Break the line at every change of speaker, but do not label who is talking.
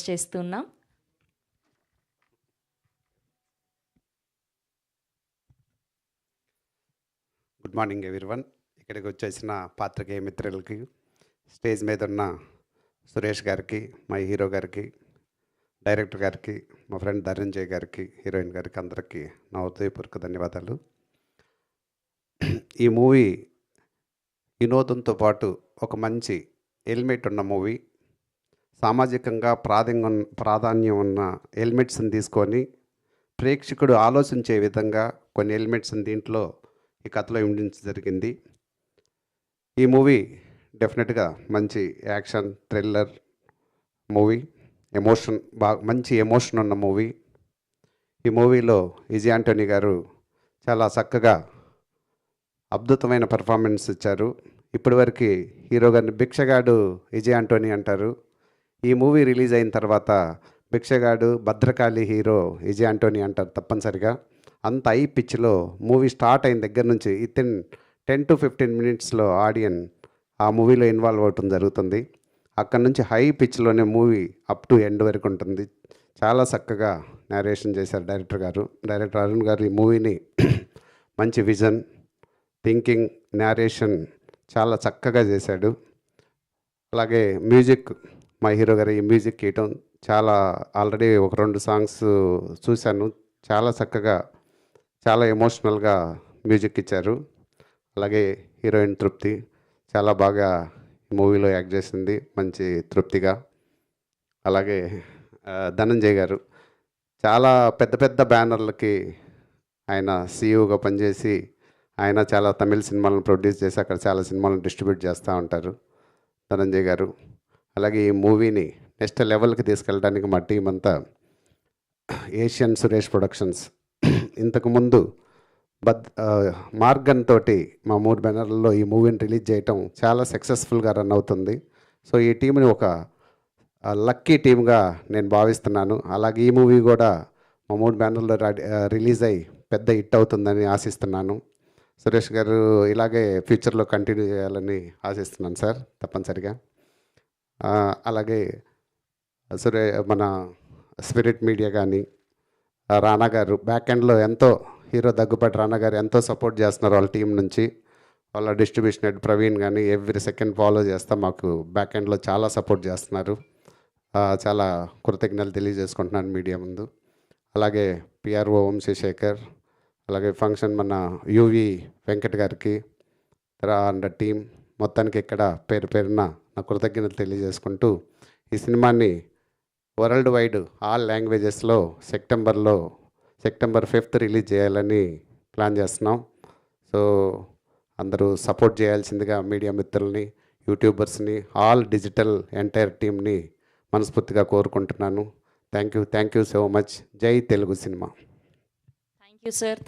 Request చేస్తున్నాం.
Good morning everyone. ఇక్కడికి వచ్చేసిన పాత్రికేయ మిత్రులకి, స్టేజ్ మీద ఉన్న సురేష్ గారికి, మా హీరో గారికి, డైరెక్టర్ గారికి, మా ఫ్రెండ్ ధనంజయ్ గారికి, హీరోయిన్ గారికి అందరికీ నా హృదయపూర్వక ధన్యవాదాలు. ఈ మూవీ వినోదంతో పాటు ఒక మంచి ఎలిమెంట్ ఉన్న మూవీ. సామాజికంగా ప్రాధాన్యం ఉన్న ఎలిమెంట్స్ని తీసుకొని ప్రేక్షకుడు ఆలోచించే విధంగా కొన్ని ఎలిమెంట్స్ని దీంట్లో ఈ కథలో ఇమిడించడం జరిగింది. ఈ మూవీ డెఫినెట్గా మంచి యాక్షన్ థ్రిల్లర్ మూవీ, మంచి ఎమోషన్ ఉన్న మూవీ. ఈ మూవీలో విజయ్ ఆంటోనీ గారు చాలా చక్కగా అద్భుతమైన పర్ఫార్మెన్స్ ఇచ్చారు. ఇప్పటివరకు హీరో గారిని భిక్షగాడు విజయ్ ఆంటోనీ అంటారు. ఈ మూవీ రిలీజ్ అయిన తర్వాత భిక్షగాడు భద్రకాళి హీరో విజయ్ ఆంటోనీ అంటారు తప్పనిసరిగా. అంత హై పిచ్లో మూవీ స్టార్ట్ అయిన దగ్గర నుంచి వితిన్ 10 to 15 minutesలో ఆడియన్ ఆ మూవీలో ఇన్వాల్వ్ అవటం జరుగుతుంది. అక్కడ నుంచి హై పిచ్లోనే మూవీ అప్ టు ఎండ్ వరకు ఉంటుంది. చాలా చక్కగా నేరేషన్ చేశారు డైరెక్టర్ అరుణ్ గారు. ఈ మూవీని మంచి విజన్, థింకింగ్, నేరేషన్ చాలా చక్కగా చేశాడు. అలాగే మ్యూజిక్, మా హీరో గారు ఈ మ్యూజిక్ ఇవ్వటం చాలా, ఆల్రెడీ ఒక 2 సాంగ్స్ చూశాను. చాలా చక్కగా, చాలా ఎమోషనల్గా మ్యూజిక్ ఇచ్చారు. అలాగే హీరోయిన్ తృప్తి చాలా బాగా మూవీలో యాక్ట్ చేసింది, మంచి తృప్తిగా. అలాగే ధనంజయ్ గారు చాలా పెద్ద పెద్ద బ్యానర్లకి ఆయన సీఈఓగా పనిచేసి ఆయన చాలా తమిళ సినిమాలను ప్రొడ్యూస్ చేసి అక్కడ చాలా సినిమాలను డిస్ట్రిబ్యూట్ చేస్తూ ఉంటారు ధనంజయ్ గారు. అలాగే ఈ మూవీని నెక్స్ట్ లెవెల్కి తీసుకెళ్ళడానికి మా టీం అంతా ఏషియన్ సురేష్ ప్రొడక్షన్స్ ఇంతకుముందు మార్గన్ తోటి మా 3 బ్యానర్లలో ఈ మూవీని రిలీజ్ చేయటం చాలా సక్సెస్ఫుల్గా రన్ అవుతుంది. సో ఈ టీంని ఒక లక్కీ టీమ్గా నేను భావిస్తున్నాను. అలాగే ఈ మూవీ కూడా మా 3 బ్యానర్లో రిలీజ్ అయ్యి పెద్ద హిట్ అవుతుందని ఆశిస్తున్నాను. సురేష్ గారు ఇలాగే ఫ్యూచర్లో కంటిన్యూ చేయాలని ఆశిస్తున్నాను సార్, తప్పనిసరిగా. అలాగే మన స్పిరిట్ మీడియా కానీ, రానా గారు బ్యాక్ ఎండ్లో ఎంతో, హీరో దగ్గుపాటి రానా గారు ఎంతో సపోర్ట్ చేస్తున్నారు వాళ్ళ టీం నుంచి. వాళ్ళ డిస్ట్రిబ్యూషన్ హెడ్ ప్రవీణ్ కానీ ఎవ్రీ సెకండ్ ఫాలో చేస్తా మాకు బ్యాక్ ఎండ్లో చాలా సపోర్ట్ చేస్తున్నారు. చాలా కృతజ్ఞతలు తెలియజేసుకుంటున్నాను మీడియా ముందు. అలాగే పిఆర్ఓ వంశీశేఖర్, అలాగే ఫంక్షన్ మన యువి వెంకట్ గారికి అండ్ టీం మొత్తానికి ఇక్కడ పేరు పేరున నా కృతజ్ఞతలు తెలియజేసుకుంటూ ఈ సినిమాని వరల్డ్ వైడ్ ఆల్ లాంగ్వేజెస్లో సెప్టెంబర్ 5th రిలీజ్ చేయాలని ప్లాన్ చేస్తున్నాం. సో అందరూ సపోర్ట్ చేయాల్సిందిగా మీడియా మిత్రుల్ని, యూట్యూబర్స్ని, ఆల్ డిజిటల్ ఎంటైర్ టీమ్ని మనస్ఫూర్తిగా కోరుకుంటున్నాను. Thank you so much. జై Telugu cinema.
Thank you sir.